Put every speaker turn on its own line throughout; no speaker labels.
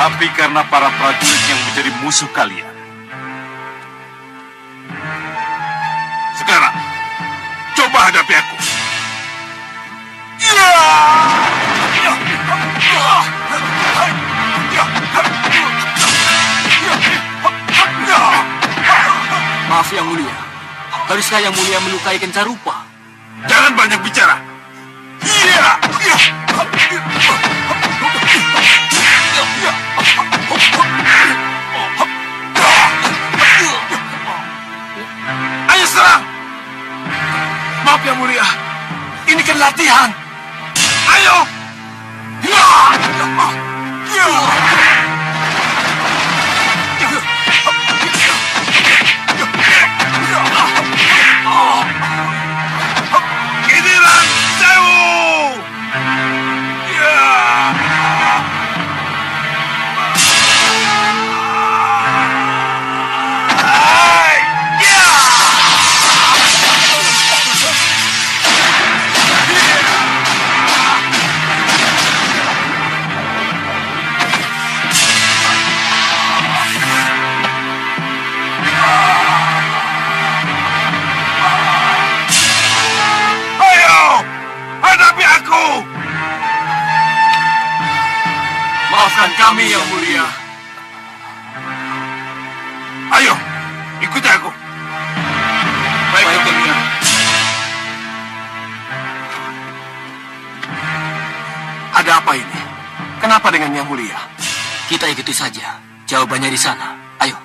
tapi karena para prajurit yang menjadi musuh kalian. Sekarang, coba hadapi aku.
Maaf Yang Mulia, haruskah Yang Mulia melukai Kencarupa?
Jangan banyak bicara. Ayo serang!
Maaf Yang Mulia, ini kan latihan.
Ayo! Giliran Sewu!
Maafkan kami, Yang Mulia.
Ayo, ikuti aku.
Baik, Yang Mulia. Ada apa ini? Kenapa dengan Yang Mulia?
Kita ikuti saja. Jawabannya di sana. Ayo.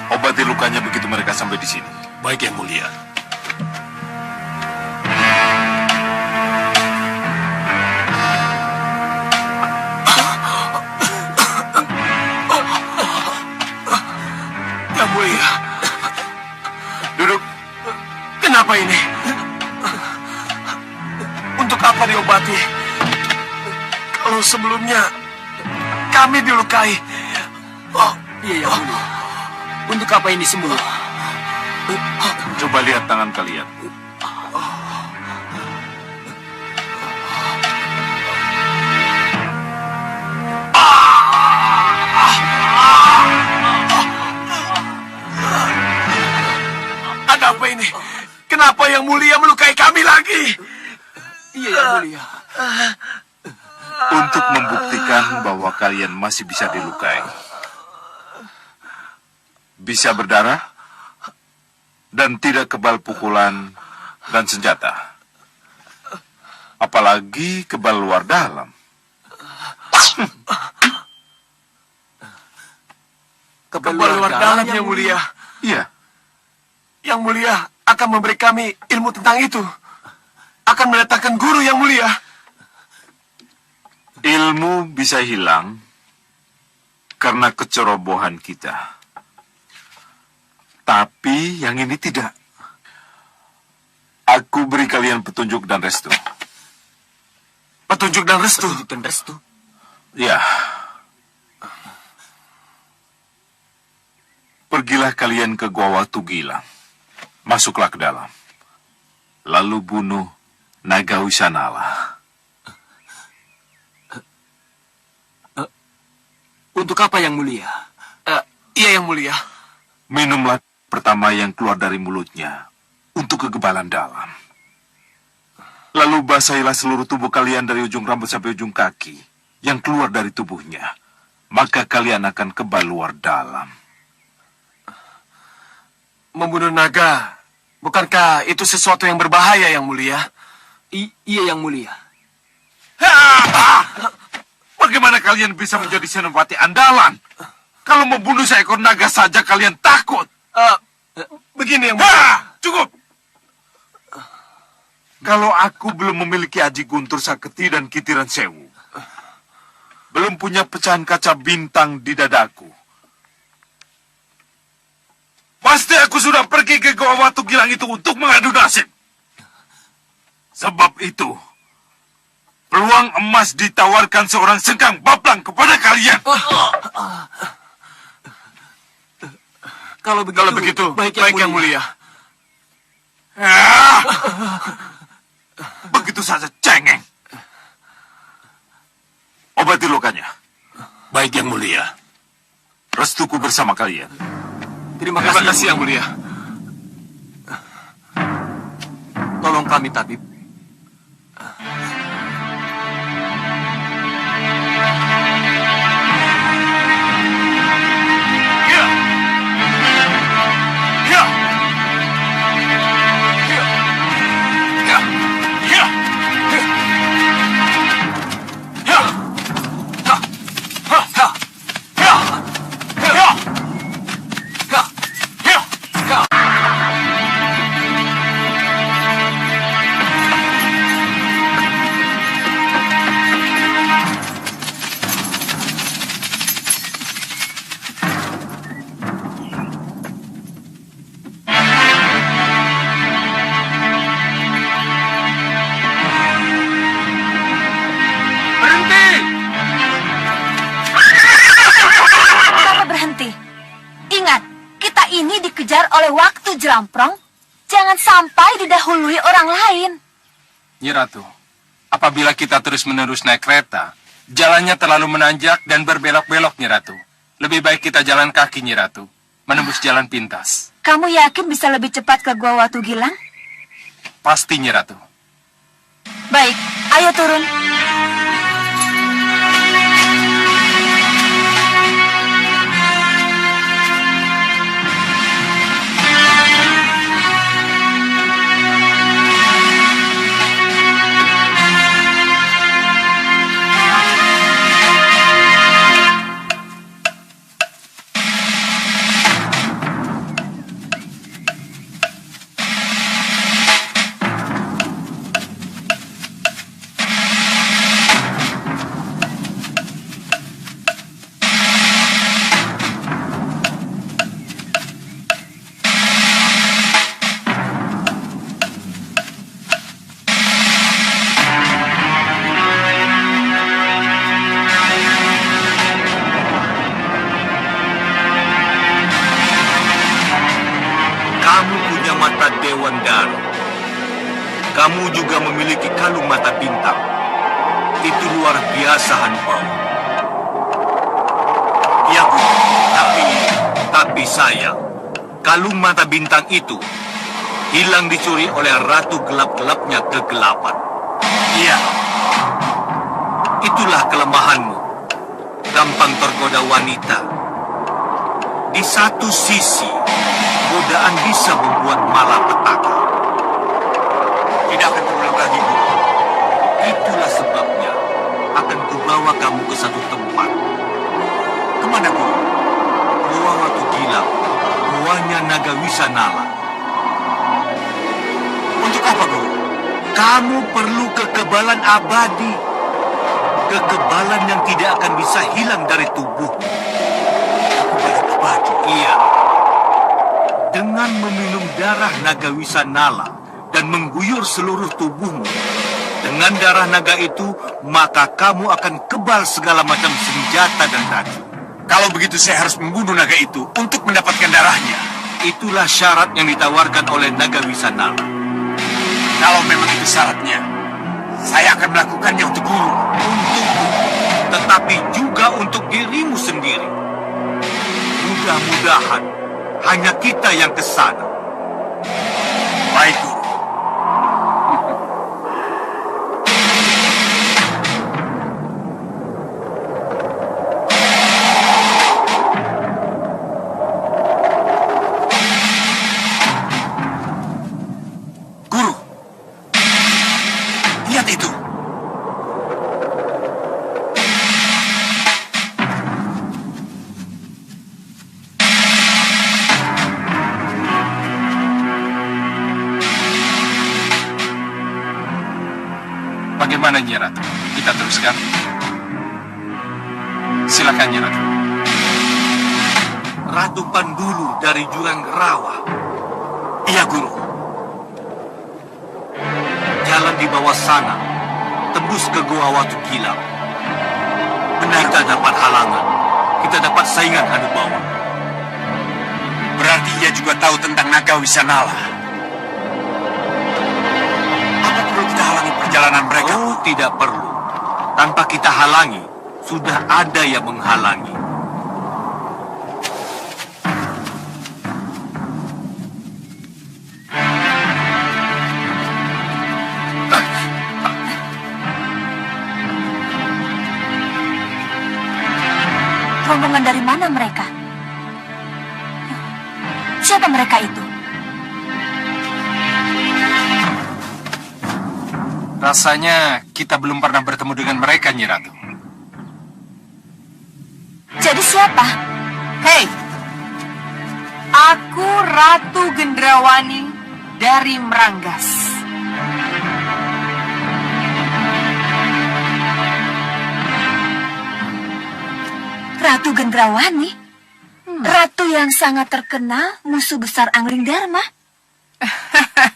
Obati lukanya begitu mereka sampai di sini.
Baik, Yang Mulia. Yang Mulia. Duduk. Kenapa ini? Untuk apa diobati? Kalau sebelumnya kami dilukai.
Iya, Yang Mulia. Untuk apa ini semua?
Coba lihat tangan kalian.
Ada apa ini? Kenapa Yang Mulia melukai kami lagi?
Iya, Yang Mulia.
Untuk membuktikan bahwa kalian masih bisa dilukai. Bisa berdarah dan tidak kebal pukulan dan senjata. Apalagi kebal luar dalam.
Kebal luar dalam, Yang Mulia.
Iya.
Yang Mulia akan memberi kami ilmu tentang itu. Akan mendatangkan guru, Yang Mulia.
Ilmu bisa hilang karena kecerobohan kita. Tapi yang ini tidak. Aku beri kalian petunjuk dan restu.
Petunjuk dan restu?
Petunjuk dan restu?
Ya. Pergilah kalian ke Gua Watu Gilang. Masuklah ke dalam. Lalu bunuh Naga Wisanala.
Untuk apa, Yang Mulia?
Iya, Yang Mulia.
Minumlah pertama yang keluar dari mulutnya untuk kegebalan dalam. Lalu basahilah seluruh tubuh kalian dari ujung rambut sampai ujung kaki yang keluar dari tubuhnya. Maka kalian akan kebal luar dalam.
Membunuh naga, bukankah itu sesuatu yang berbahaya, Yang Mulia?
Iya, Yang Mulia.
Bagaimana kalian bisa menjadi senopati andalan? Kalau membunuh seekor naga saja kalian takut.
Begini, Yang Mulia.
Cukup. Kalau aku belum memiliki Aji Guntur Saketi dan Kitiran Sewu, belum punya pecahan kaca bintang di dadaku, pasti aku sudah pergi ke Gua Watu Gilang itu untuk mengadu nasib. Sebab itu, Peluang emas ditawarkan seorang Sengkang Bablang kepada kalian.
Kalau begitu,
baik yang mulia.
Ah! Begitu saja cengeng. Obati lukanya.
Baik yang mulia.
Restuku bersama kalian.
Terima
Terima
kasih,
kasih yang mulia.
Tolong kami, tabib.
Ya. Ya. Ya. Ya. Ya. Ya.
Kenapa berhenti? Ingat, kita ini dikejar oleh waktu Jelamprong. Jangan sampai didahului orang lain.
Nyi Ratu, apabila kita terus-menerus naik kereta, jalannya terlalu menanjak dan berbelok-belok, Nyi Ratu. Lebih baik kita jalan kaki, Nyi Ratu, menembus jalan pintas.
Kamu yakin bisa lebih cepat ke Gua Watu Gilang?
Pasti, Nyi Ratu.
Baik, ayo turun.
Kamu punya mata Dewan Daru. Kamu juga memiliki kalung mata bintang. Itu luar biasa, Hanbao. Ya, Bu. Tapi sayang, kalung mata bintang itu hilang dicuri oleh Ratu Gelap-Gelapnya Kegelapan. Iya. Itulah kelemahanmu. Gampang tergoda wanita. Di satu sisi, godaan bisa membuat malapetaka. Tidak akan terulang lagi, Bu. Itulah sebabnya akan kubawa kamu ke satu tempat. Kemana, Bu? Gua Watu Gilang, guanya Naga Wisanala. Untuk apa, Guru? Kamu perlu kekebalan abadi. Kekebalan yang tidak akan bisa hilang dari tubuh. Kekebalan abadi? Iya. Dengan meminum darah Naga Wisanala dan mengguyur seluruh tubuhmu. Dengan darah naga itu, maka kamu akan kebal segala macam senjata dan racun.
Kalau begitu saya harus membunuh naga itu untuk mendapatkan darahnya.
Itulah syarat yang ditawarkan oleh Naga Wisanala.
Kalau memang itu syaratnya, saya akan melakukannya untuk Guru.
Untukmu, tetapi juga untuk dirimu sendiri. Mudah-mudahan hanya kita yang ke sana.
Baik, Guru. Guru, lihat itu.
Bagaimana, Nyi Ratu? Kita teruskan? Silakan, Nyi Ratu.
Ratu Pandulu dari Jurang Rawa.
Iya, Guru.
Jalan di bawah sana tembus ke Gua Watu Gilang. Kita dapat halangan. Kita dapat saingan Hanubawa.
Berarti ia juga tahu tentang naga Wisanala. Apa perlu kita halangi perjalanan mereka?
Oh, tidak perlu. Tanpa kita halangi, sudah ada yang menghalangi.
Rombongan dari mana mereka? Siapa mereka itu?
Rasanya kita belum pernah bertemu dengan mereka, Nyi Ratu.
Jadi siapa?
Hei, aku Ratu Gendrawani dari Meranggas.
Ratu Gendrawani? Ratu yang sangat terkenal, musuh besar Angling Dharma.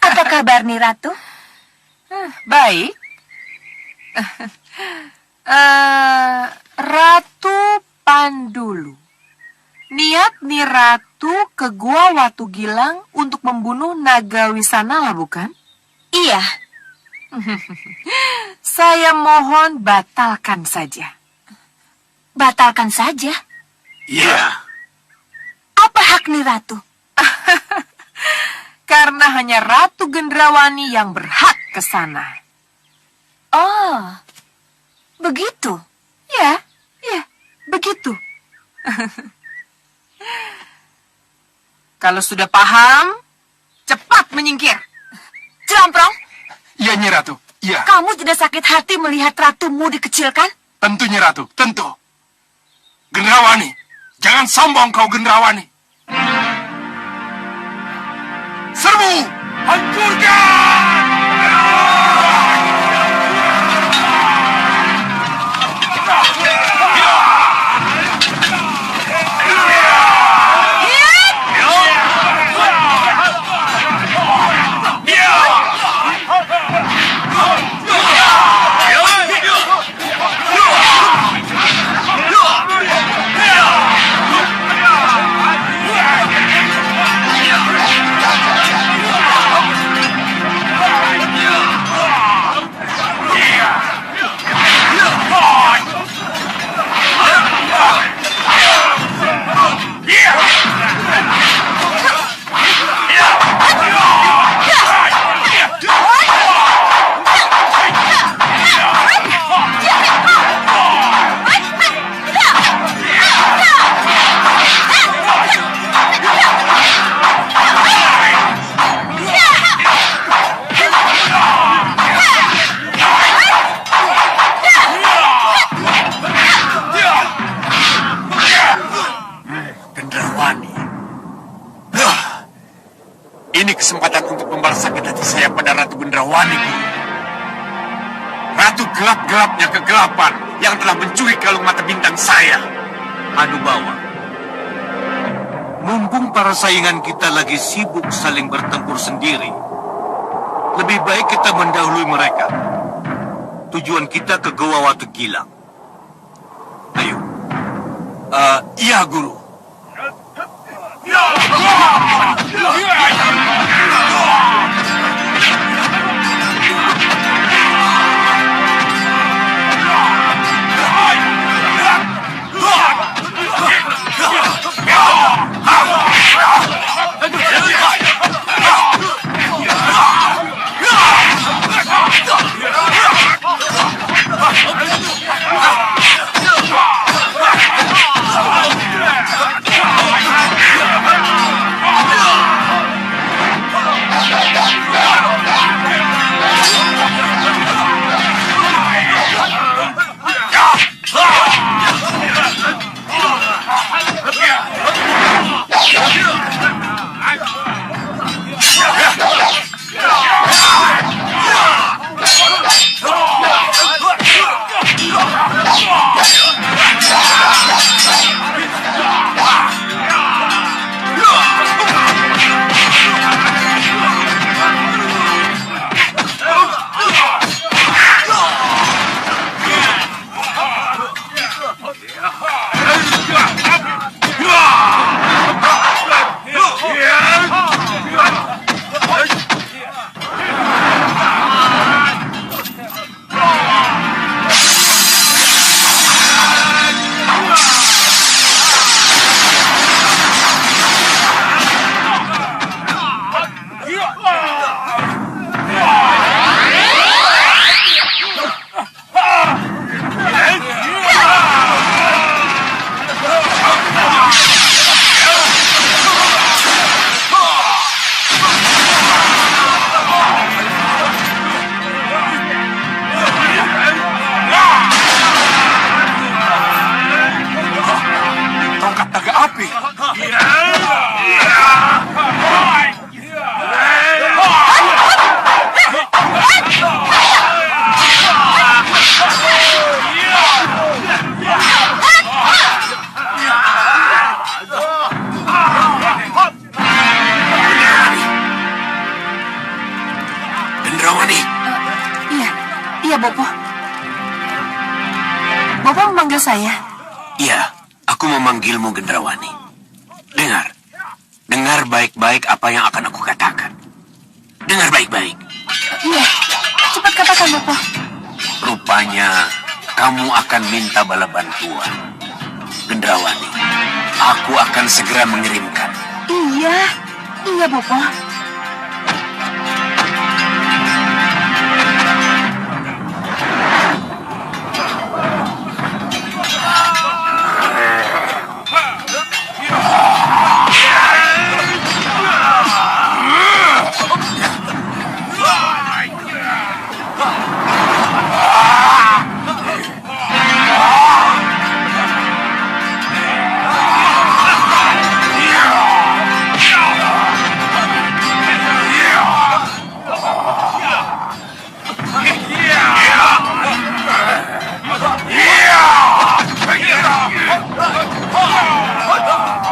Apa kabar nih, Ratu?
Baik. Ratu Pandulu. Niat nih Ratu ke Gua Watu Gilang untuk membunuh Naga Wisanala, bukan?
Iya.
Saya mohon batalkan saja.
Batalkan saja.
Iya.
Apa hak nih, Ratu?
Karena hanya Ratu Gendrawani yang berhak ke sana.
Oh, begitu.
Ya, begitu. Kalau sudah paham, cepat menyingkir.
Jelamprong,
Iya, Nyi Ratu. Iya,
kamu tidak sakit hati melihat ratumu dikecilkan?
tentu Nyi Ratu, tentu. Gendrawani, jangan sombong kau Gendrawani. Serbu! Hancurkan!
Ini kesempatan untuk membalas sakit hati saya pada Ratu Gendrawani, Guru. Ratu gelap-gelapnya kegelapan yang telah mencuri kalung mata bintang saya.
Hanubawa. Mumpung para saingan kita lagi sibuk saling bertempur sendiri, lebih baik kita mendahului mereka. Tujuan kita ke Gua Watu Gilang. Ayo.
Iya, Guru. Gendrawani.
Iya, iya Bopo. Bopo memanggil saya.
Iya, aku memanggilmu Gendrawani. Dengar baik-baik apa yang akan aku katakan. Dengar baik-baik.
Iya, cepat katakan Bopo.
Rupanya kamu akan minta bala bantuan. Gendrawani, aku akan segera mengirimkan.
Iya, iya Bopo.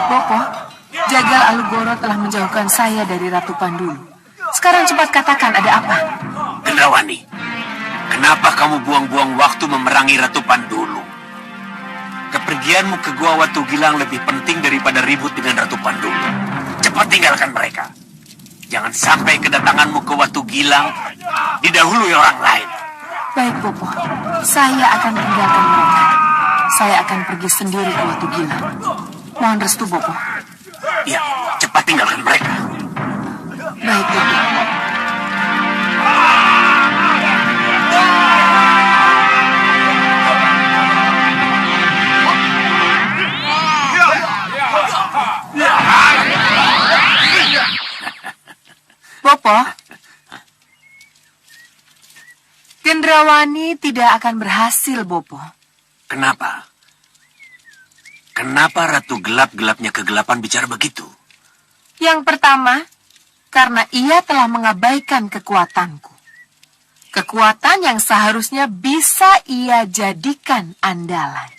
Bopo, Jagal Alugoro telah menjauhkan saya dari Ratu Pandulu. Sekarang cepat katakan ada apa?
Gendrawani, kenapa kamu buang-buang waktu memerangi Ratu Pandulu? Kepergianmu ke Gua Watu Gilang lebih penting daripada ribut dengan Ratu Pandulu. Cepat tinggalkan mereka. Jangan sampai kedatanganmu ke Watu Gilang didahului orang lain.
Baik Bopo, saya akan tinggalkan mereka. Saya akan pergi sendiri ke Watu Gilang. Mohon restu Bopo.
Ya, cepat tinggalkan mereka.
Baik Bopo. Bopo, Gendrawani tidak akan berhasil, Bopo.
Kenapa? Kenapa Ratu Gelap-gelapnya kegelapan bicara begitu?
Yang pertama, karena ia telah mengabaikan kekuatanku. Kekuatan yang seharusnya bisa ia jadikan andalan.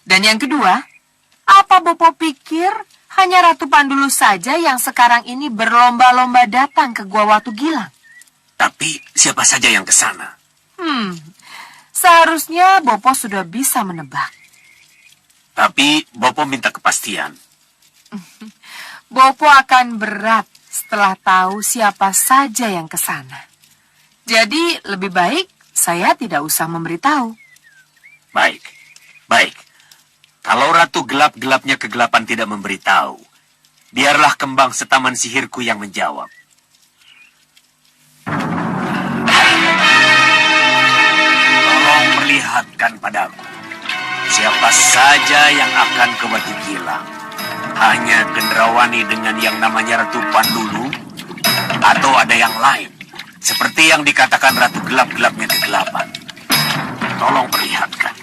Dan yang kedua, apa Bopo pikir hanya Ratu Pandulu saja yang sekarang ini berlomba-lomba datang ke Gua Watu Gilang?
Tapi siapa saja yang ke sana?
Seharusnya Bopo sudah bisa menebak.
Tapi Bopo minta kepastian.
Bopo akan berat setelah tahu siapa saja yang ke sana. Jadi lebih baik saya tidak usah memberitahu.
Baik, baik. Kalau Ratu Gelap-gelapnya kegelapan tidak memberitahu, biarlah kembang setaman sihirku yang menjawab. Tolong perlihatkan padaku siapa saja yang akan ke Watu Gilang. Hanya Gendrawani dengan yang namanya Ratu Pandulu, atau ada yang lain, seperti yang dikatakan Ratu Gelap-gelapnya kegelapan. Tolong perlihatkan.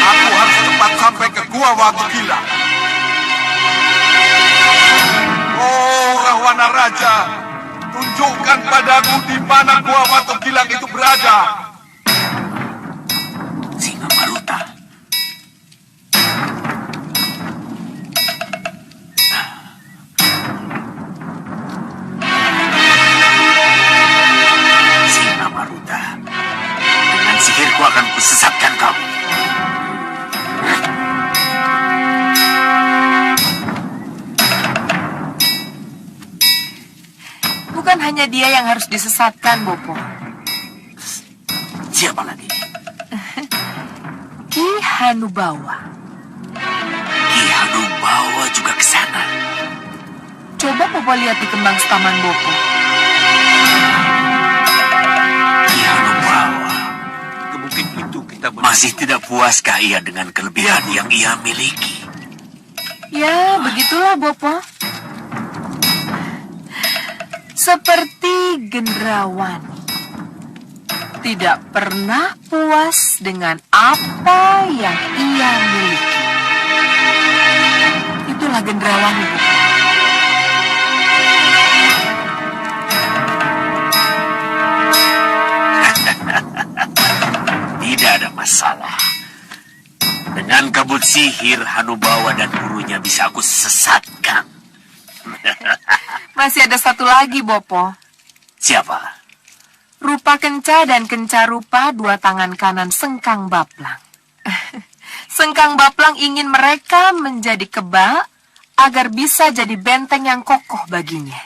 Aku harus cepat sampai ke Gua Watu Gilang. Oh, Rahwana Raja, tunjukkan padaku di mana Gua Watu Gilang itu berada.
Singa Maruta. Singa Maruta. Dengan sihirku akan kusesatkan kamu.
Bukan hanya dia yang harus disesatkan, Bopo.
Siapa lagi?
Ki Hanubawa.
Ki Hanubawa juga ke sana.
Coba Bopo lihat di kembang setaman Bopo.
Ki Hanubawa.
Mungkin itu kita
Masih tidak puaskah ia dengan kelebihan yang ia miliki?
Ya, begitulah Bopo. Seperti Gendrawani. Tidak pernah puas dengan apa yang ia miliki. Itulah Gendrawani, Bopo.
Tidak ada masalah. Dengan kabut sihir Hanubawa dan gurunya bisa aku sesatkan.
Masih ada satu lagi, Bopo.
Siapa?
Rupa Kenca dan Kenca Rupa, dua tangan kanan Sengkang Baplang. Sengkang Baplang ingin mereka menjadi kebal agar bisa jadi benteng yang kokoh baginya.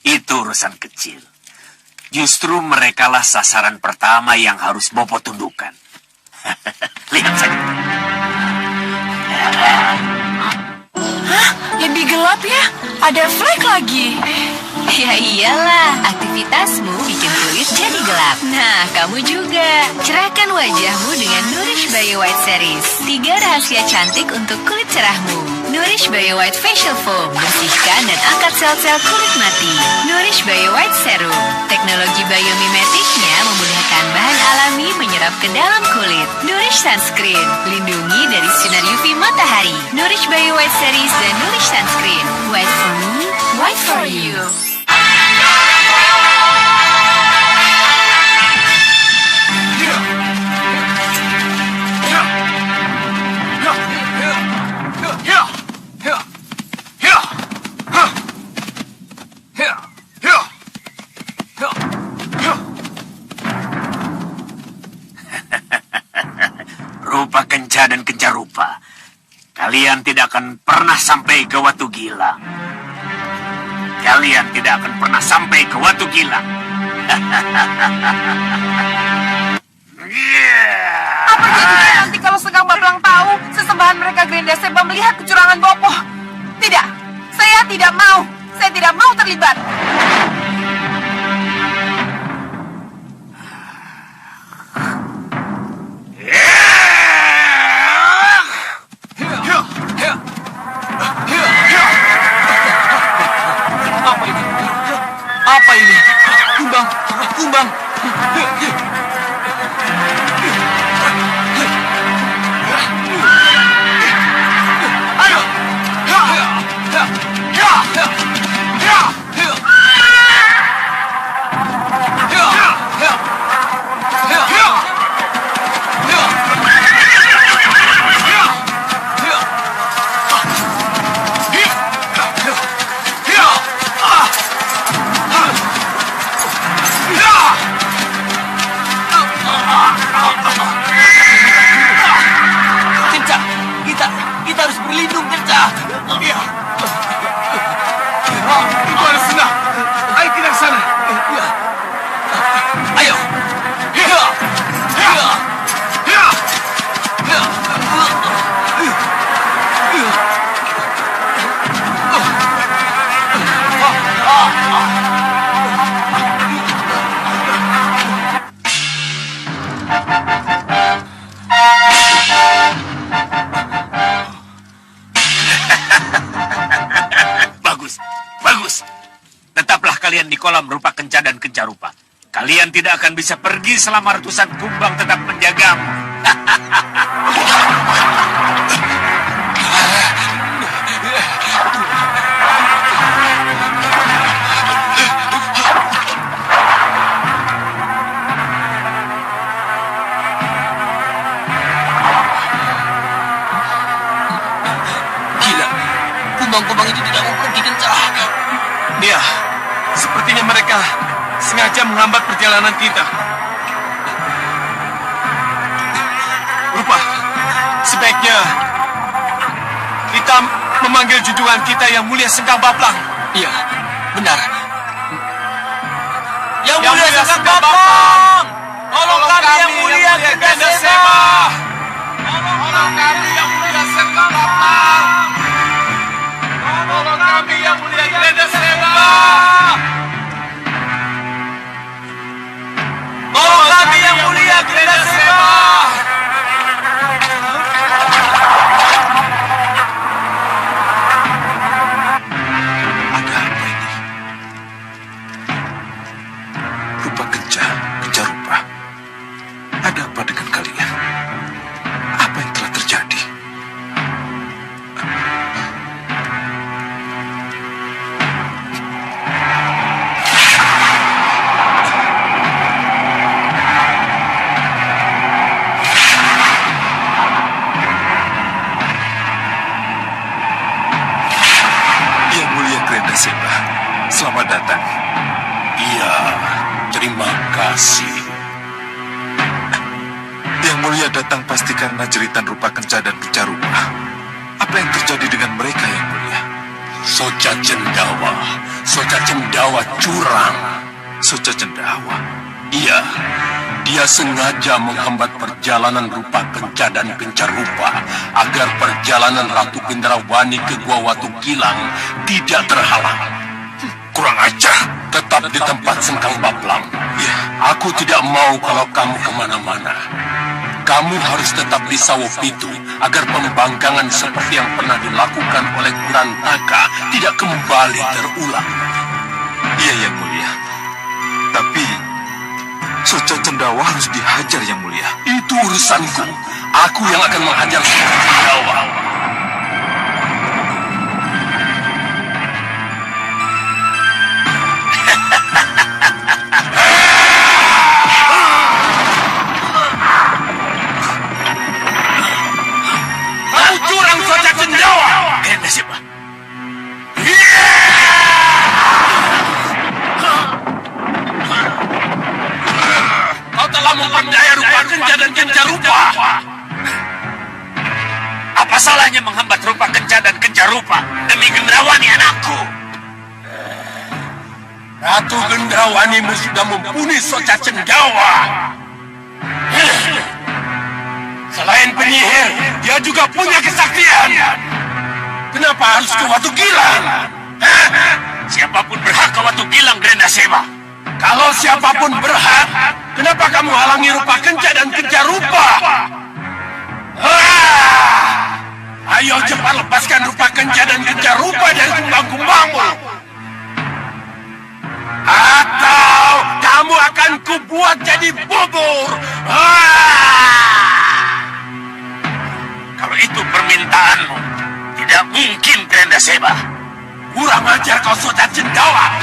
Itu urusan kecil. Justru merekalah sasaran pertama yang harus Bopo tundukkan. Lihat saja.
Lebih gelap ya? Ada flek lagi.
Ya iyalah, aktivitasmu bikin kulit jadi gelap. Nah, kamu juga. Cerahkan wajahmu dengan Nourish Bio White Series. 3 rahasia cantik untuk kulit cerahmu. Nourish Bio White Facial Foam. Bersihkan dan angkat sel-sel kulit mati. Nourish Bio White Serum. Teknologi biomimetiknya memudahkan bahan alami menyerap ke dalam kulit. Nourish Sunscreen. Lindungi dari sinar UV matahari. Nourish Bio White Series dan Nourish Sunscreen. White for me, white for you.
Rupa Kenca dan Kenca Rupa, kalian tidak akan pernah sampai ke Watu Gilang. Kalian tidak akan pernah sampai ke Watu Gilang.
Apa jadinya nanti kalau Sengkang Baplang tahu sesembahan mereka Grenda Seba melihat kecurangan Bopo? Tidak, saya tidak mau. Saya tidak mau terlibat.
Apa ini? Kumbang, kumbang. Kenca, kita harus berlindung, Kenca. Iya.
Itu ada senang. Ayo kita ke sana.
Ayo.
Bagus, bagus. Tetaplah kalian di kolam Rupa Kenca dan Kenca Rupa. Kalian tidak akan bisa pergi selama ratusan kumbang tetap menjagamu.
Gila, kumbang-kumbang itu tidak mau pergi, Kenca.
Iya, sepertinya mereka sengaja menghambat perjalanan kita. Rupa, sebaiknya kita memanggil junjungan kita yang mulia Sengkang Baplang.
Iya, benar.
Yang mulia Sengkang Baplang, tolong kami yang mulia Grenda Seba. Tolong kami yang mulia Sengkang Baplang. Tolong kami yang mulia Grenda Seba. Tolong kami yang mulia Grenda Seba. Ada apa ini? Rupa Kenca, Kenca Rupa. Ada apa dengan kalian?
pasti karena jeritan rupa kenca dan kencarupa. Apa yang terjadi dengan mereka, Yang Mulia?
Soca Cendawa curang.
Soca Cendawa.
Iya, dia sengaja menghambat perjalanan rupa kenca dan kencarupa agar perjalanan Ratu Gendrawani ke Gua Watu Gilang tidak terhalang.
Kurang ajar.
Tetap di tempat Sengkang Baplang.
Ya,
Aku tidak mau kalau kamu kemana-mana. Kamu harus tetap di Sawopitu agar pembangkangan seperti yang pernah dilakukan oleh Kurantaka tidak kembali terulang.
iya Yang Mulia. Tapi Soca Cendawa harus dihajar, Yang Mulia.
Itu urusanku. Aku yang akan menghajar Soca Cendawa. Kamu curang, Soca Cendawa.
Granda Seba.
Kau telah memperdaya rupa kenca dan kencarupa.
Apa salahnya menghambat rupa kenca dan kencarupa demi Gendrawani anakku?
Ratu Gendrawanimu sudah membunuh Soca Cendawa. Selain penyihir, dia juga punya kesaktian. Kenapa harus ke Watu Gilang?
Siapapun berhak ke Watu Gilang, Granda Seba.
Kalau siapapun berhak, kenapa kamu halangi rupa kenca dan kencarupa? Ayo cepat lepaskan rupa kenca dan kencarupa dari kumbang-kumbangmu. Atau kamu akan kubuat jadi bubur.
Kalau itu permintaanmu, tidak mungkin, Granda Seba.
Kurang ajar kau, Soca Cendawa.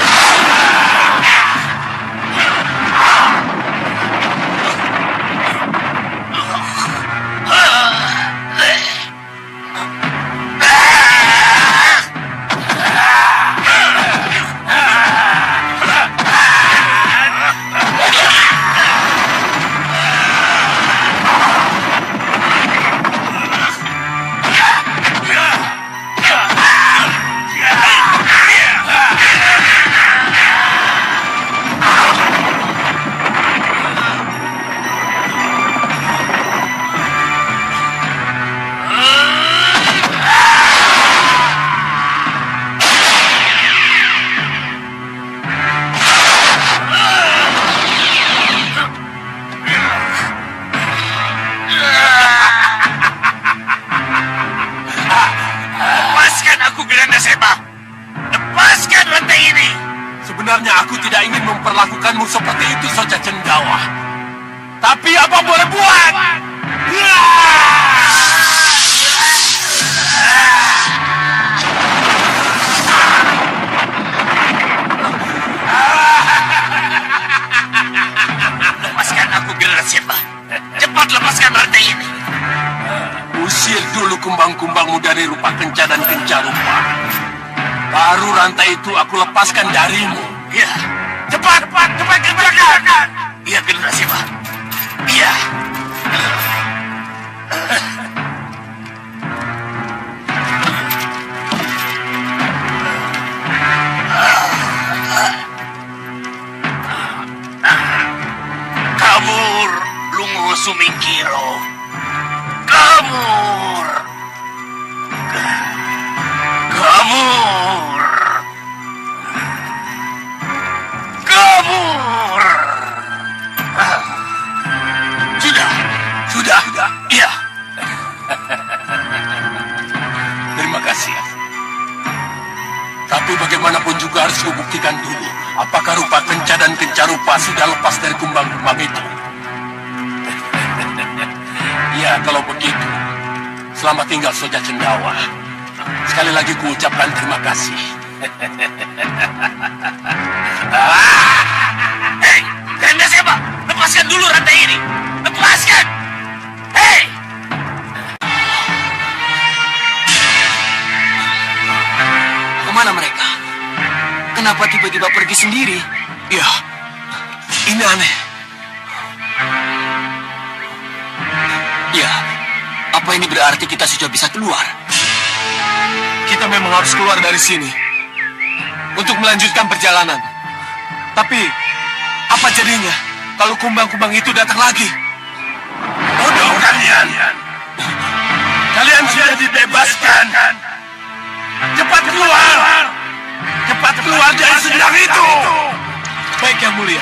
Lepaskan aku, Granda Seba. Lepaskan rantai ini.
Sebenarnya aku tidak ingin memperlakukanmu seperti itu, Soca Cendawa. Tapi apa boleh buat?
Lepaskan aku, Granda Seba. Cepat lepaskan rantai ini.
Usir dulu kumbang-kumbangmu dari rupa kenca dan kencarupa. Baru rantai itu aku lepaskan darimu.
Iya. Cepat kerjakan. Iya, Granda Seba. Iya. Kabur, Lungo Sumingkiro. Kabur. Kabur. Kabur. Sudah. Iya.
Terima kasih. Tapi bagaimanapun juga harus kubuktikan dulu apakah rupa kenca dan kencarupa sudah lepas dari kumbang-kumbang itu. Ya, kalau begitu, selamat tinggal Soca Cendawa. Sekali lagi kuucapkan terima kasih.
Hei, Granda Seba, lepaskan dulu rantai ini. Lepaskan. Hei.
Kemana mereka? Kenapa tiba-tiba pergi sendiri?
Ya, ini aneh.
Ya, Apa ini berarti kita sudah bisa keluar?
Kita memang harus keluar dari sini untuk melanjutkan perjalanan. Tapi apa jadinya kalau kumbang-kumbang itu datang lagi?
Bodoh kalian. Kalian sudah dibebaskan. Cepat keluar. Cepat keluar dari sedang itu.
Baik yang mulia.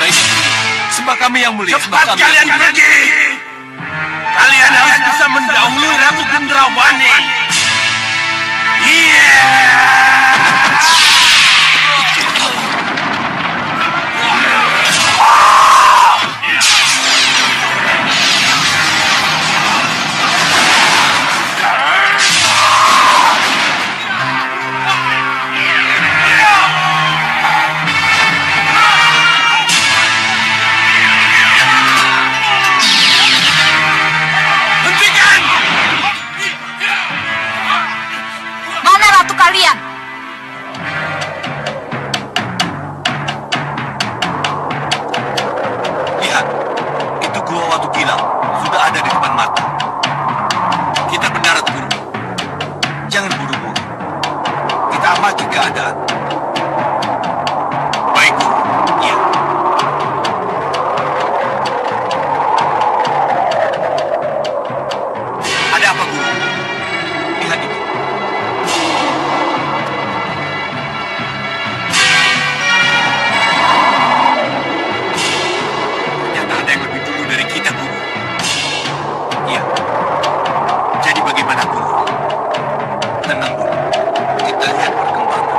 Sembah kami yang mulia.
Cepat kalian pergi. Kalian harus bisa mendahului Ratu Gendrawani. Iya.
Mana ratu kalian?
Lihat, itu gua Watu Gilang sudah ada di depan mata. Kita mendarat, Guru. Jangan buru-buru. Kita amati keadaan. Baik, Guru. Iya. Ada apa, Guru? Lihat itu. Ternyata ada yang lebih dulu dari kita, Guru. Iya. Jadi bagaimana, Guru? Tenang, Guru. Kita lihat perkembangan.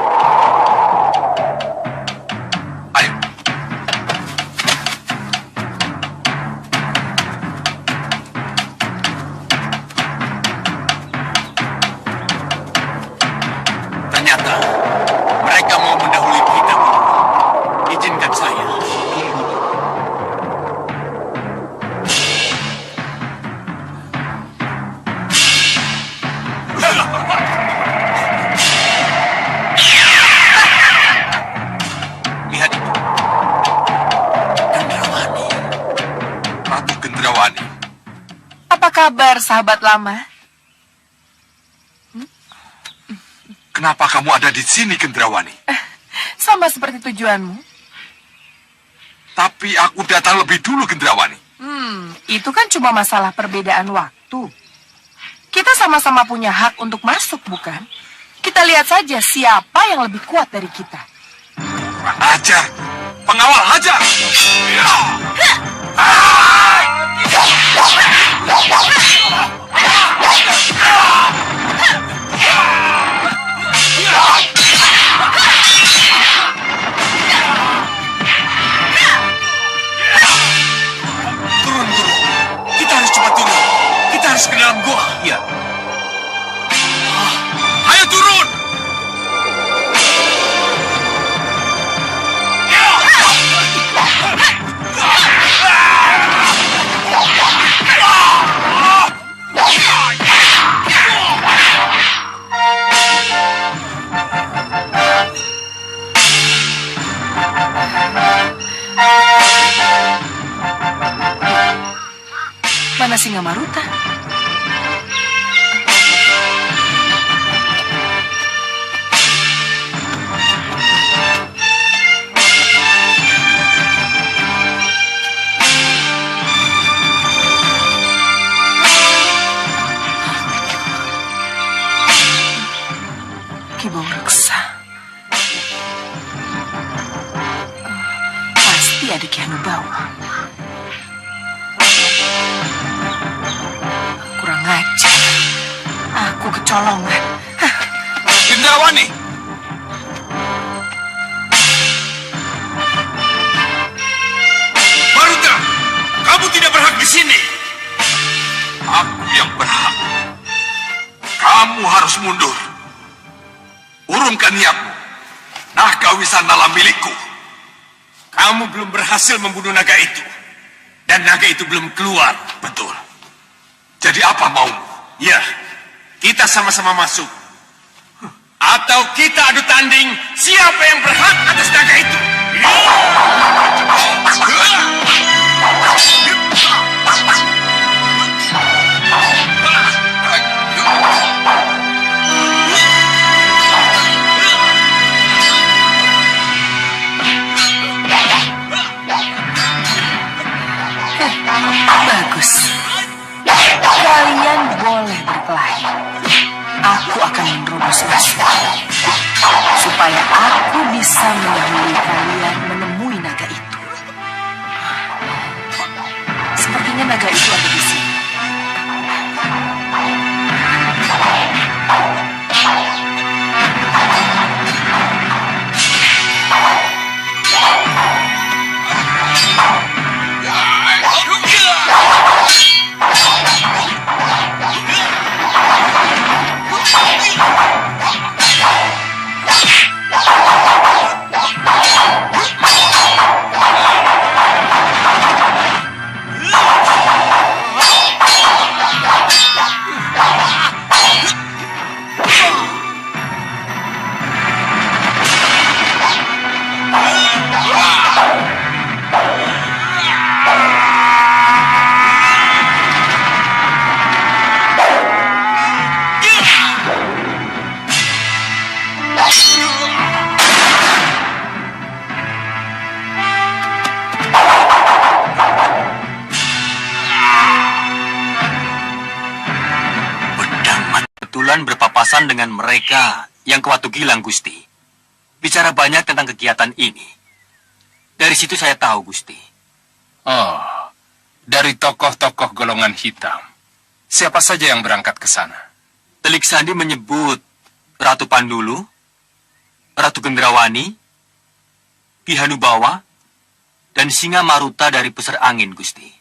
Ayo. Ternyata mereka mau mendahului kita, Guru. Izinkan saya. Tunggu. Lihat itu. Gendrawani. Ratu Gendrawani.
Apa kabar, sahabat lama?
Kenapa kamu ada di sini, Gendrawani?
Sama seperti tujuanmu.
Tapi aku datang lebih dulu, Gendrawani.
Itu kan cuma masalah perbedaan waktu. Kita sama-sama punya hak untuk masuk, bukan? Kita lihat saja siapa yang lebih kuat dari kita.
Ajar! Pengawal, hajar! Turun, Guru. Kita harus cepat turun. Kita harus ke dalam gua. Iya. Ayo turun!
Mana Singa Maruta? Ki Bawang Reksa. Pasti ada Ki Hanubawa. Kurang ajar. Aku kecolongan.
Gendrawani! Maruta, kamu tidak berhak di sini. Aku yang berhak. Kamu harus mundur. Urungkan niatmu. Naga Wisanala milikku. Kamu belum berhasil membunuh naga itu. Dan naga itu belum keluar. Betul. Jadi apa maumu? Ya, kita sama-sama masuk. Atau kita adu tanding siapa yang berhak atas naga itu.
Aku akan menerobos rahasia supaya aku bisa mendahului kalian menemui naga itu. Sepertinya naga itu ada di sini.
Kebetulan berpapasan dengan mereka yang ke Watu Gilang, Gusti. Bicara banyak tentang kegiatan ini. Dari situ saya tahu, Gusti.
Oh, dari tokoh-tokoh golongan hitam. Siapa saja yang berangkat ke sana?
Telik Sandi menyebut Ratu Pandulu, Ratu Gendrawani, Ki Hanubawa, dan Singa Maruta dari Pusar Angin, Gusti.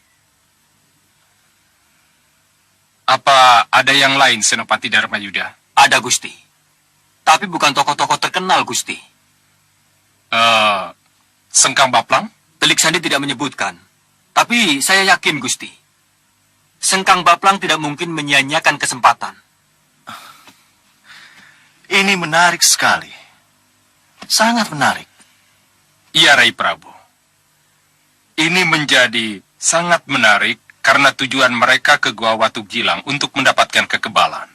Apa ada yang lain, Senopati Dharmayuda?
Ada, Gusti. Tapi bukan tokoh-tokoh terkenal, Gusti.
Sengkang Baplang?
Telik Sandi tidak menyebutkan. Tapi saya yakin, Gusti. Sengkang Baplang tidak mungkin menyia-nyiakan kesempatan.
Ini menarik sekali. Sangat menarik.
Iya, Rai Prabu. Ini menjadi sangat menarik karena tujuan mereka ke Gua Watu Gilang untuk mendapatkan kekebalan.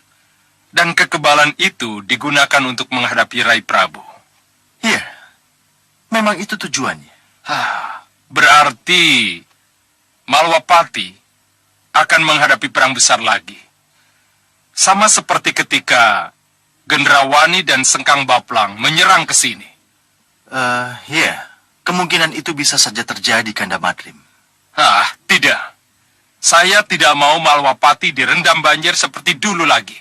Dan kekebalan itu digunakan untuk menghadapi Rai Prabu.
Iya, memang itu tujuannya.
Berarti Malwapati akan menghadapi perang besar lagi. Sama seperti ketika Gendrawani dan Sengkang Baplang menyerang ke sini.
Iya, kemungkinan itu bisa saja terjadi, Kanda Madrim.
Tidak. Saya tidak mau Malwapati direndam banjir seperti dulu lagi.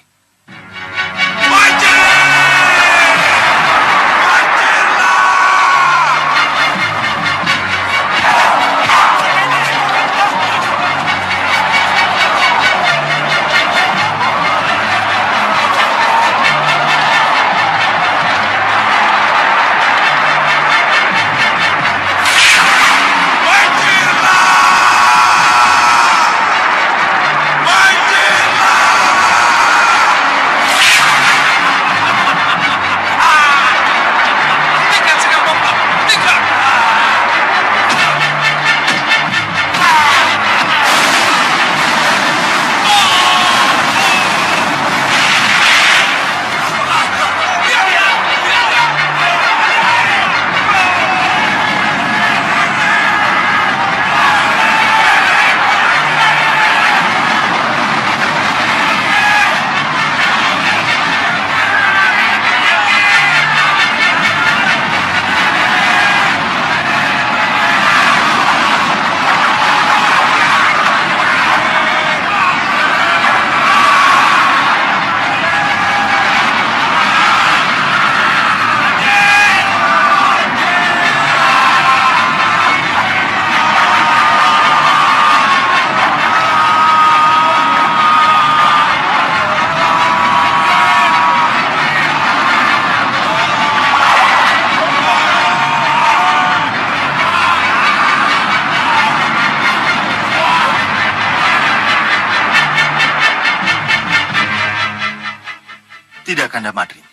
Tidak, Kanda Madrim.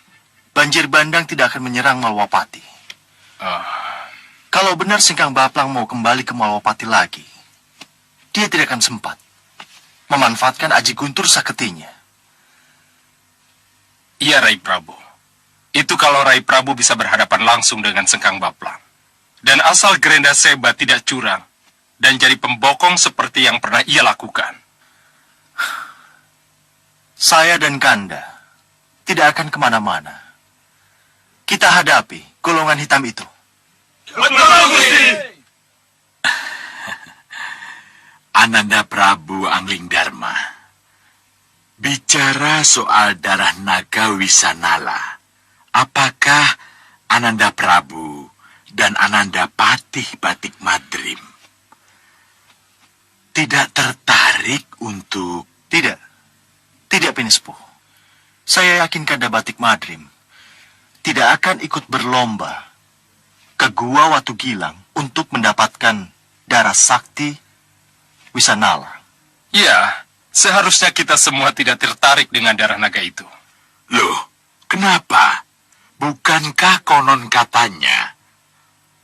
Banjir bandang tidak akan menyerang Malwapati. Kalau benar Sengkang Baplang mau kembali ke Malwapati lagi, dia tidak akan sempat memanfaatkan Aji Guntur Saketinya.
Iya, Rai Prabu. Itu kalau Rai Prabu bisa berhadapan langsung dengan Sengkang Baplang. Dan asal Gerenda Seba tidak curang dan jadi pembokong seperti yang pernah ia lakukan.
Saya dan Kanda tidak akan kemana-mana. Kita hadapi golongan hitam itu.
Ananda Prabu Anglingdarma, bicara soal darah naga Wisanala, apakah Ananda Prabu dan Ananda Patih Batik Madrim tidak tertarik untuk...
Tidak, Pinispo. Saya yakin Kanda Batik Madrim tidak akan ikut berlomba ke Gua Watu Gilang untuk mendapatkan darah sakti Wisanala.
Ya, seharusnya kita semua tidak tertarik dengan darah naga itu.
Loh, kenapa? Bukankah konon katanya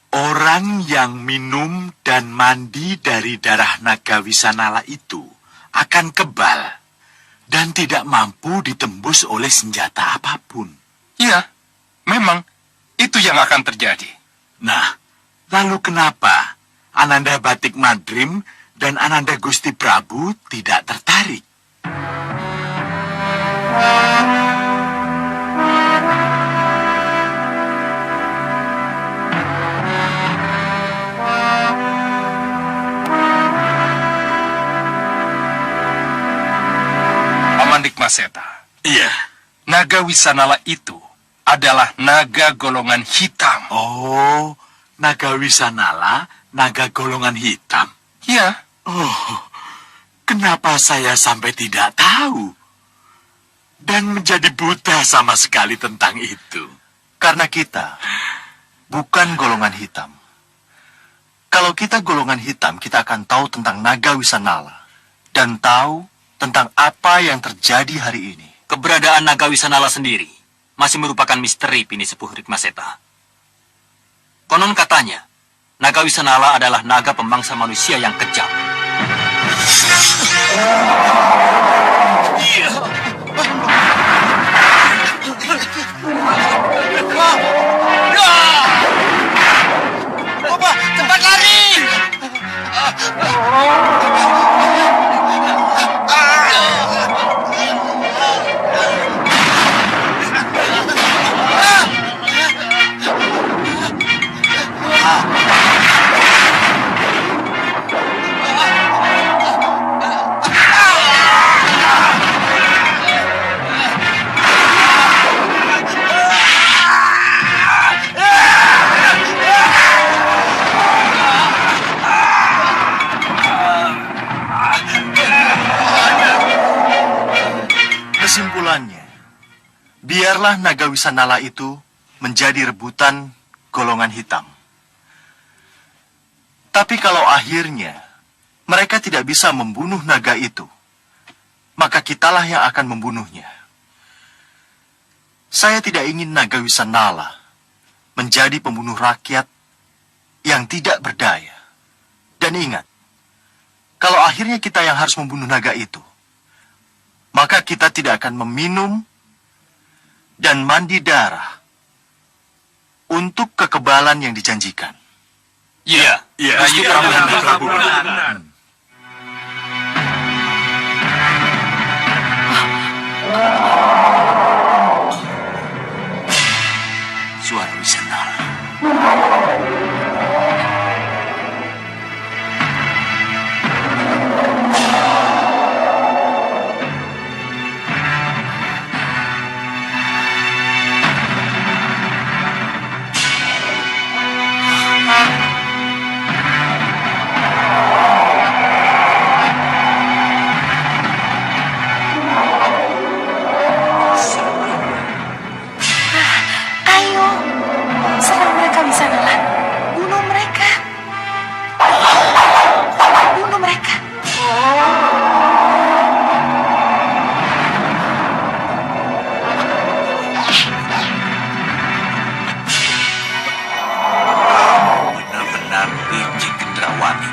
orang yang minum dan mandi dari darah naga Wisanala itu akan kebal dan tidak mampu ditembus oleh senjata apapun?
Ya, memang itu yang akan terjadi.
Nah, lalu kenapa Ananda Batik Madrim dan Ananda Gusti Prabu tidak tertarik?
Paman Dikmaseta,
Iya.
naga Wisanala itu adalah naga golongan hitam.
Oh, naga Wisanala, naga golongan hitam.
Ya,
Oh, kenapa saya sampai tidak tahu? Dan menjadi buta sama sekali tentang itu.
Karena kita bukan golongan hitam. Kalau kita golongan hitam, kita akan tahu tentang naga Wisanala dan tahu tentang apa yang terjadi hari ini.
Keberadaan naga Wisanala sendiri masih merupakan misteri, Pini Sepuh Rikmaseta. Konon katanya, naga Wisanala adalah naga pembangsa manusia yang kejam.
Cepat lari! Kesimpulannya, biarlah naga Wisanala itu menjadi rebutan golongan hitam. Tapi kalau akhirnya mereka tidak bisa membunuh naga itu, maka kitalah yang akan membunuhnya. Saya tidak ingin naga Wisanala menjadi pembunuh rakyat yang tidak berdaya. Dan ingat, kalau akhirnya kita yang harus membunuh naga itu, maka kita tidak akan meminum dan mandi darah untuk kekebalan yang dijanjikan.
ya,
Gusti Prabu. Suara Wisanala.
Ayo, serang mereka Wisanala. Bunuh mereka. Bunuh mereka.
Benar-benar licik Gendrawani.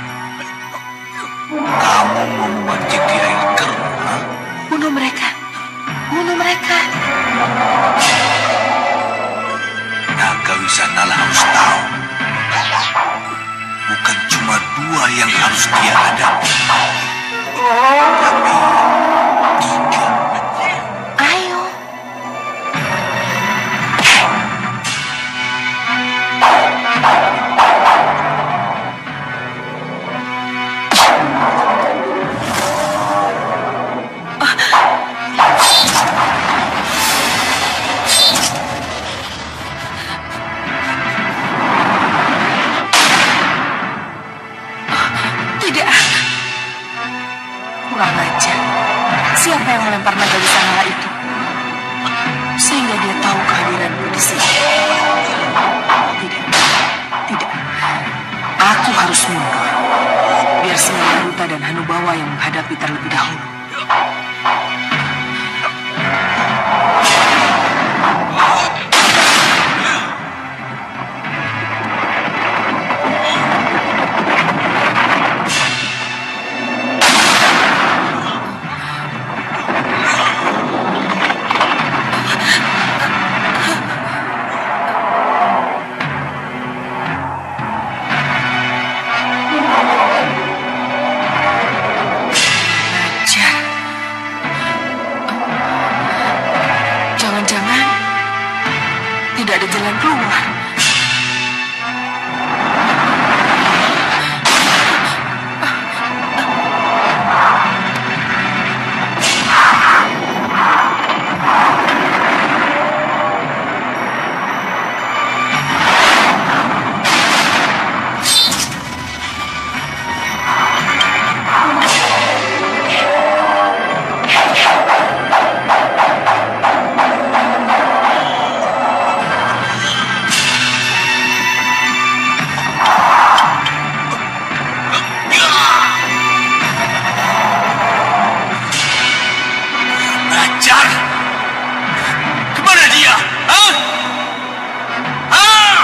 Kamu mau memancing di air keruh, ha?
Bunuh mereka. Bunuh mereka.
Naga Wisanala harus tahu. Bukan cuma dua yang harus dia hadapi. Tapi tiga.
hadapi terlebih dahulu. Jangan-jangan tidak ada jalan keluar.
Ajar! Kemana dia? Hah? Hah?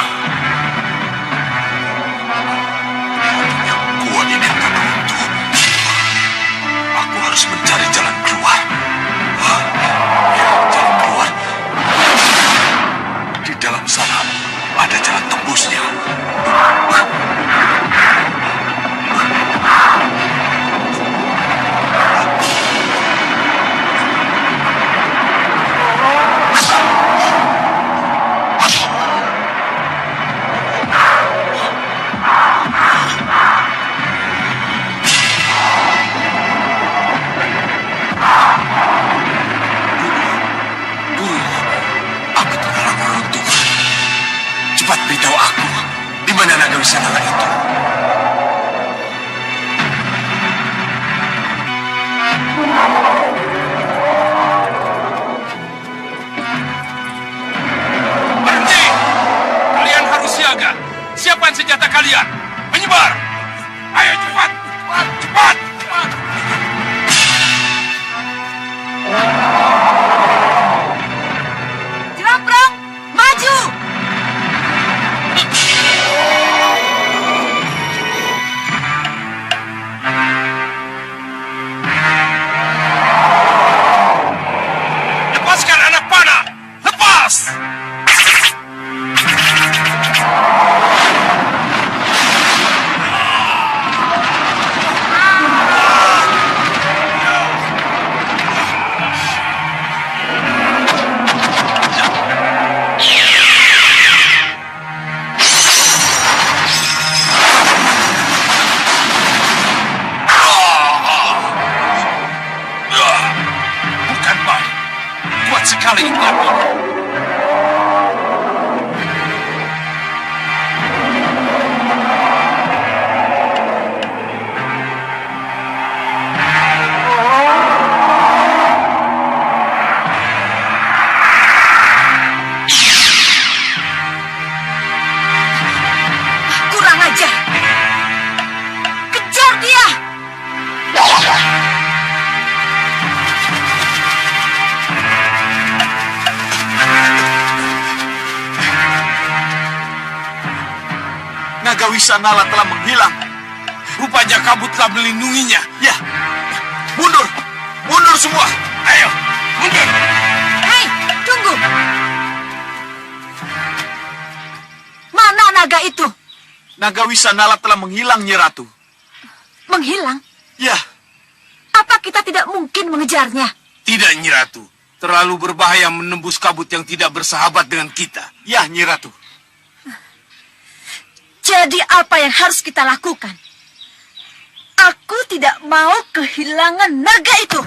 Yang kuat ini akan runtuh. Aku harus mencari jalan keluar. Hah? Ya, jalan keluar. Di dalam sana ada jalan tembusnya. Aku terhalang runtuh. Cepat beritahu aku, di mana naga wisata itu?
Berhenti! Kalian harus siaga. Siapkan senjata kalian. Menyebar. Ayo cepat. Cepat. Cepat.
Jeraprang, maju!
Lepaskan anak panah. Lepas. Bukan baik. Kuat sekali ini.
Kurang ajar! Kejar dia!
Naga Wisanala telah menghilang.
Rupanya kamu telah melindunginya.
Ya, mundur, mundur semua.
Ayo, mundur.
Hei, tunggu! Mana naga itu?
Naga Wisanala telah menghilang, Nyi Ratu.
Menghilang?
Ya,
Apa kita tidak mungkin mengejarnya?
Tidak, Nyi Ratu. Terlalu berbahaya menembus kabut yang tidak bersahabat dengan kita.
ya, Nyi Ratu.
Jadi apa yang harus kita lakukan? Aku tidak mau kehilangan naga itu.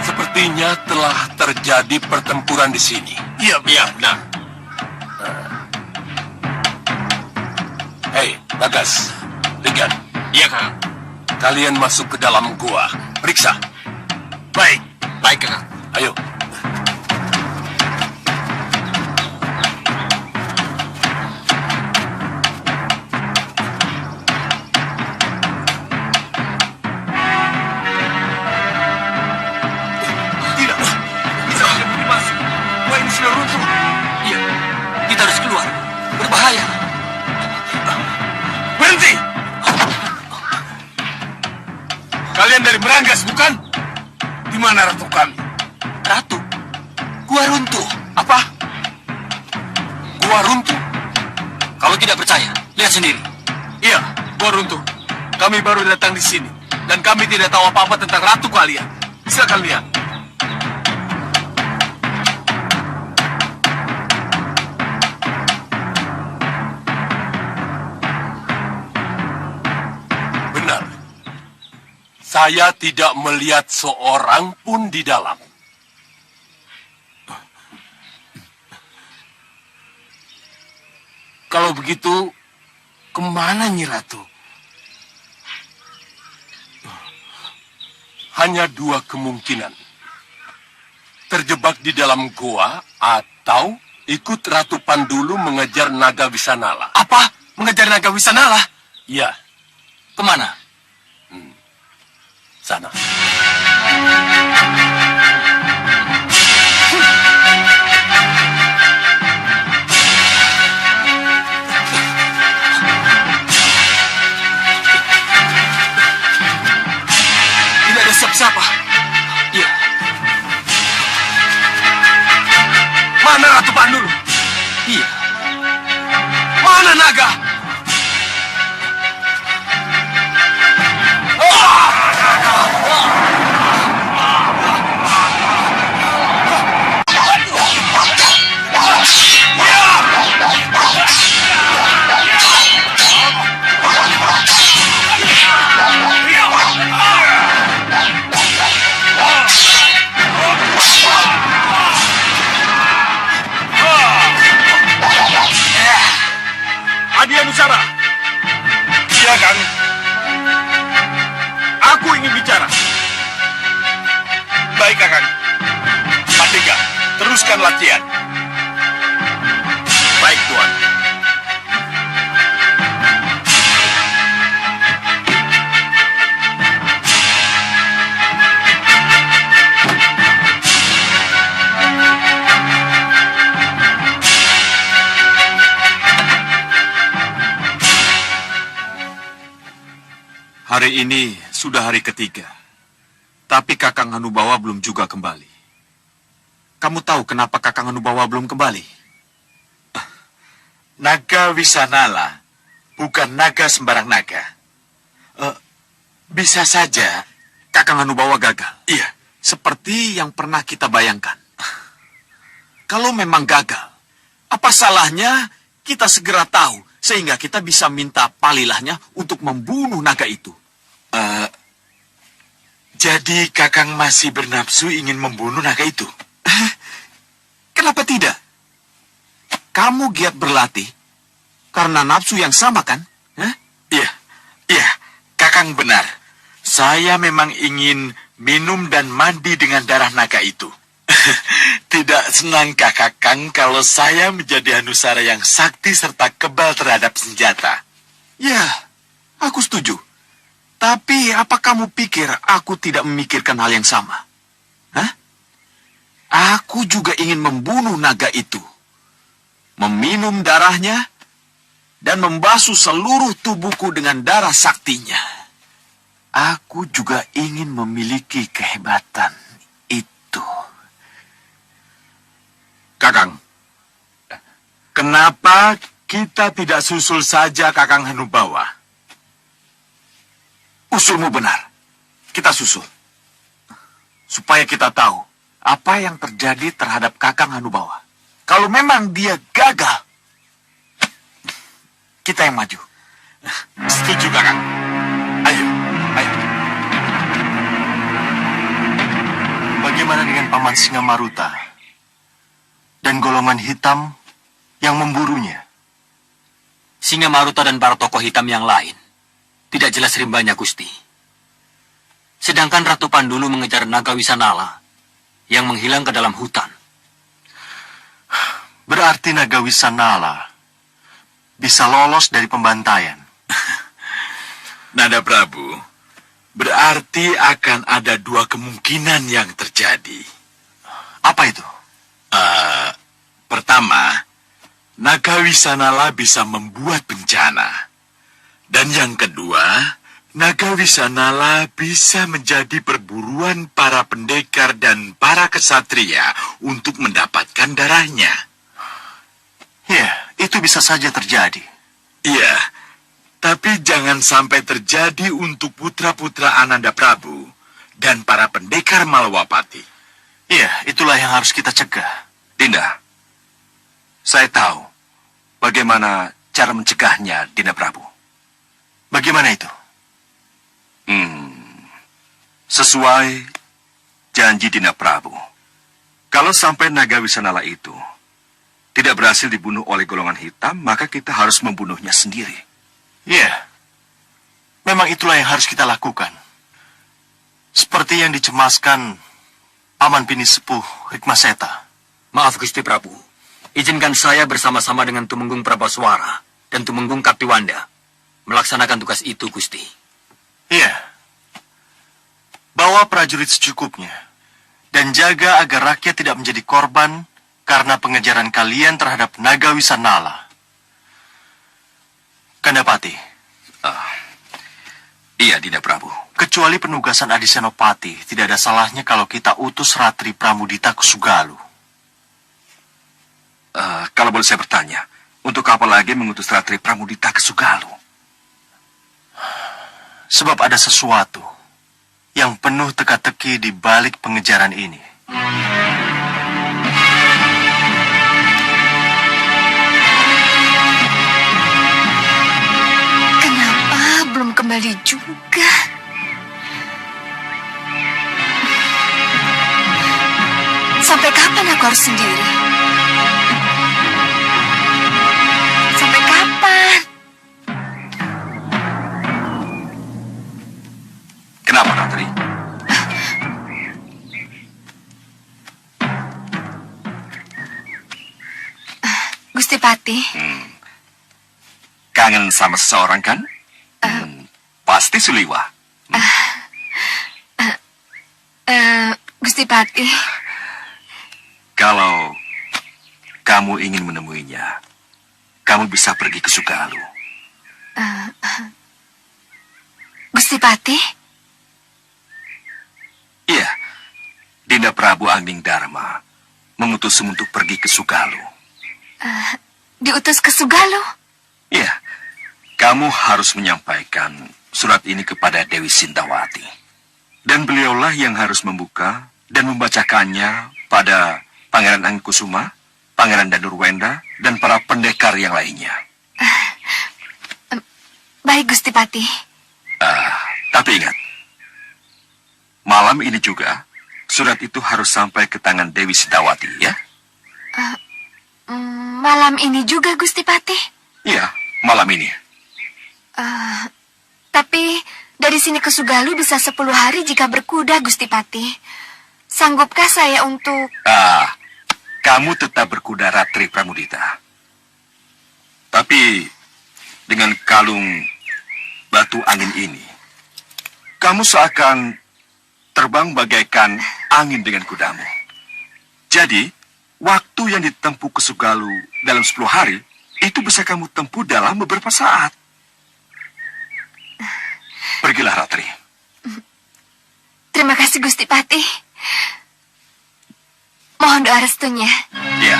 Sepertinya telah terjadi pertempuran di sini. Iya, benar. Hei, Bagas, Ligan. Iya, Kang. Kalian masuk ke dalam gua. Periksa. Baik, Kang. Ayo.
berbahaya.
Berhenti! Kalian dari Meranggas, bukan? Di mana ratu kami?
Ratu, gua runtuh.
Apa? Gua runtuh?
Kalau tidak percaya, lihat sendiri.
Iya, gua runtuh. Kami baru datang di sini. Dan kami tidak tahu apa-apa tentang ratu kalian. Silakan lihat. Benar. Saya tidak melihat seorang pun di dalam. Kalau begitu, kemana Nyi Ratu? Hanya dua kemungkinan. Terjebak di dalam goa atau ikut Ratu Pandulu mengejar naga Wisanala.
Apa? Mengejar naga Wisanala?
Ya,
Kemana?
sana.
Tidak ada siapa-siapa. Iya.
Mana Ratu Pandulu?
Iya.
Mana naga? Adi Anusara. Iya, Kang. Aku ingin bicara. Baik, Kakang. Patiga, teruskan latihan. Baik, Tuan.
Hari ini sudah hari ketiga, tapi Kakang Hanubawa belum juga kembali. Kamu tahu kenapa Kakang Hanubawa belum kembali? Naga Wisanala bukan naga sembarang naga. Bisa saja Kakang Hanubawa gagal. Iya, seperti yang pernah kita bayangkan. Kalau memang gagal, apa salahnya kita segera tahu sehingga kita bisa minta palilahnya untuk membunuh naga itu. Jadi Kakang masih bernafsu ingin membunuh naga itu? Kenapa tidak? Kamu giat berlatih karena nafsu yang sama, kan? Iya, Kakang benar. Saya memang ingin minum dan mandi dengan darah naga itu. Tidak senangkah Kakang kalau saya menjadi Hanusara yang sakti serta kebal terhadap senjata? Ya, aku setuju. Tapi apa kamu pikir aku tidak memikirkan hal yang sama? Aku juga ingin membunuh naga itu. Meminum darahnya dan membasuh seluruh tubuhku dengan darah saktinya. Aku juga ingin memiliki kehebatan itu. Kakang, kenapa kita tidak susul saja Kakang Hanubawa? Usulmu benar. Kita susul. Supaya kita tahu apa yang terjadi terhadap Kakang Hanubawa. Kalau memang dia gagal, kita yang maju. Setuju, Kakang. Ayo.
Bagaimana dengan Paman Singa Maruta dan golongan hitam yang memburunya?
Singa Maruta dan para tokoh hitam yang lain tidak jelas rimbanya, Gusti. Sedangkan Ratu Pandulu mengejar naga Wisanala yang menghilang ke dalam hutan.
Berarti naga Wisanala bisa lolos dari pembantaian.
Nanda Prabu, berarti akan ada dua kemungkinan yang terjadi.
Apa itu?
Pertama,
Naga Wisanala bisa membuat bencana. Dan yang kedua, Naga Wisanala bisa menjadi perburuan para pendekar dan para kesatria untuk mendapatkan darahnya.
Ya, itu bisa saja terjadi.
Iya, tapi jangan sampai terjadi untuk putra-putra Ananda Prabu dan para pendekar Malawapati.
Iya, itulah yang harus kita cegah.
Dinda, saya tahu bagaimana cara mencegahnya, Dinda Prabu.
Bagaimana itu?
Sesuai janji Dinda Prabu, kalau sampai Naga Wisanala itu tidak berhasil dibunuh oleh golongan hitam, maka kita harus membunuhnya sendiri.
Iya, memang itulah yang harus kita lakukan. Seperti yang dicemaskan Paman Bini Sepuh Rikmaseta.
Maaf Gusti Prabu, izinkan saya bersama-sama dengan Tumenggung Prabaswara dan Tumenggung Kaptiwanda melaksanakan tugas itu, Gusti.
Iya. Bawa prajurit secukupnya dan jaga agar rakyat tidak menjadi korban karena pengejaran kalian terhadap Naga Wisanala. Kandapati.
Iya, Dinda Prabu.
Kecuali penugasan Adi Senopati, tidak ada salahnya kalau kita utus Ratri Pramudita ke Sugalu.
Kalau boleh saya bertanya, untuk apa lagi mengutus Ratri Pramudita ke Sugalu?
Sebab ada sesuatu yang penuh teka-teki di balik pengejaran ini.
Kenapa belum kembali juga? Sampai kapan aku harus sendiri? Sampai kapan?
Kenapa, Ratri?
Gusti Pati,
Kangen sama seseorang, kan? Pasti Suliwa.
Gusti Pati,
Kalau kamu ingin menemuinya, kamu bisa pergi ke Sugalu.
Gusti Pati,
Iya, Dinda Prabu Angling Dharma mengutusmu untuk pergi ke Sugalu.
diutus ke Sugalu.
Iya, kamu harus menyampaikan surat ini kepada Dewi Sintawati. Dan beliaulah yang harus membuka dan membacakannya pada Pangeran Angkusuma, Pangeran Danurwenda, dan para pendekar yang lainnya.
Baik, Gusti Pati.
Tapi ingat, malam ini juga surat itu harus sampai ke tangan Dewi Sintawati, ya?
Malam ini juga, Gusti Pati.
Iya, malam ini.
Tapi dari sini ke Sugalu bisa 10 hari jika berkuda, Gusti Pati. Sanggupkah saya untuk...
Kamu tetap berkuda Ratri Pramudita. Tapi dengan kalung batu angin ini, kamu seakan terbang bagaikan angin dengan kudamu. Jadi, waktu yang ditempuh ke Sugalu dalam 10 hari, itu bisa kamu tempuh dalam beberapa saat. Pergilah, Ratri.
Terima kasih, Gusti Pati. Mohon doa restunya.
Iya.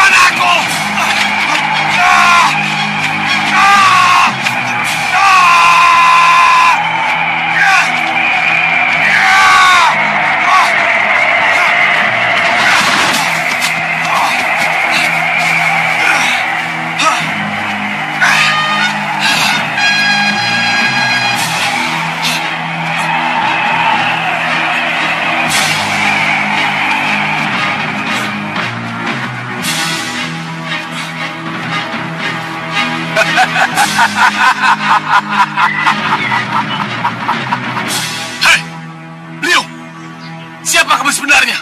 Lawan aku! Hei, Liu, siapa kamu sebenarnya?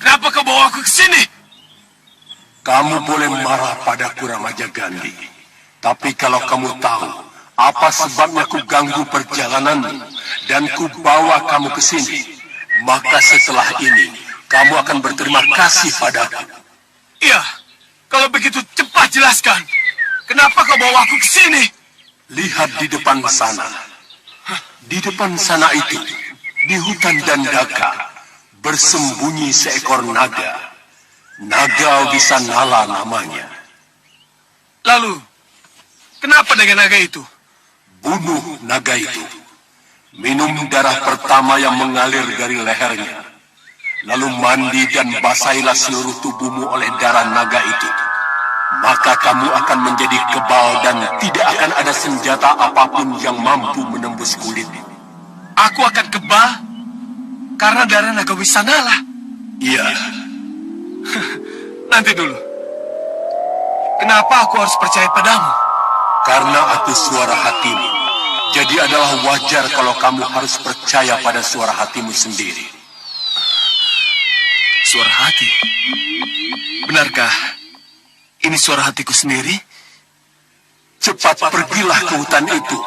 Kenapa kau bawa aku ke sini?
Kamu boleh marah padaku Ramaja Gandhi. Tapi kalau kamu tahu apa sebabnya ku ganggu perjalananmu dan ku bawa kamu ke sini, maka setelah ini kamu akan berterima kasih padaku.
Iya, kalau begitu cepat jelaskan. Kenapa kau bawa aku ke sini?
Lihat di depan sana. Di depan sana itu, di hutan Dandaka, bersembunyi seekor naga. Naga Wisanala namanya.
Lalu, kenapa dengan naga itu?
Bunuh naga itu. Minum darah pertama yang mengalir dari lehernya. Lalu mandi dan basahilah seluruh tubuhmu oleh darah naga itu. Maka kamu akan menjadi kebal dan tidak akan ada senjata apapun yang mampu menembus kulit.
Aku akan kebal karena darah naga Wisanala.
Iya.
Nanti dulu. Kenapa aku harus percaya padamu?
Karena aku suara hatimu. Jadi adalah wajar kalau kamu harus percaya pada suara hatimu sendiri.
Suara hati? Benarkah ini suara hatiku sendiri?
Cepat pergilah ke hutan itu.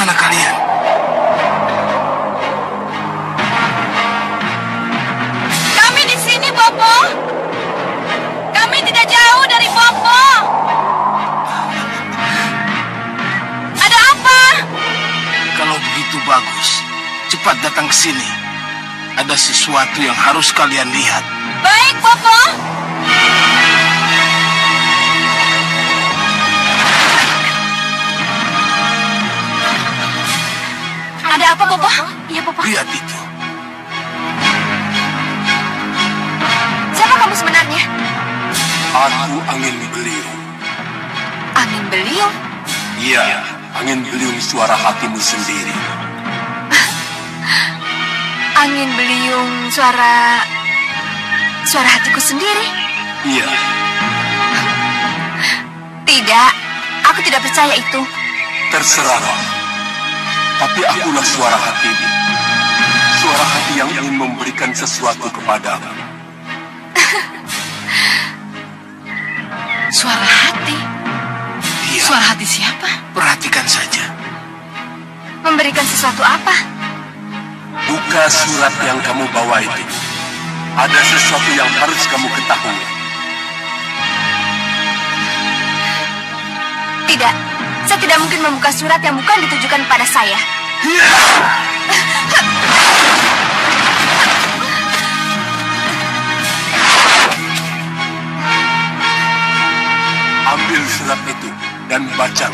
mana kalian?
Kami di sini, Bopo. Kami tidak jauh dari Bopo. Ada apa?
Kalau begitu bagus, cepat datang ke sini. Ada sesuatu yang harus kalian lihat.
Baik, Bopo. Ada apa, Bopo? Iya, Bopo.
Lihat itu.
Siapa kamu sebenarnya?
Aku angin beliung.
Angin beliung.
Iya, angin beliung suara hatimu sendiri.
Angin beliung suara hatiku sendiri.
Iya,
Tidak, aku tidak percaya itu.
terserah. Tapi akulah suara hatimu. Suara hati yang ingin memberikan sesuatu kepadamu.
Suara hati?
Iya,
Suara hati siapa?
perhatikan saja.
Memberikan sesuatu apa?
Buka surat yang kamu bawa itu. Ada sesuatu yang harus kamu ketahui.
Tidak, saya tidak mungkin membuka surat yang bukan ditujukan kepada saya.
Ambil surat itu dan baca.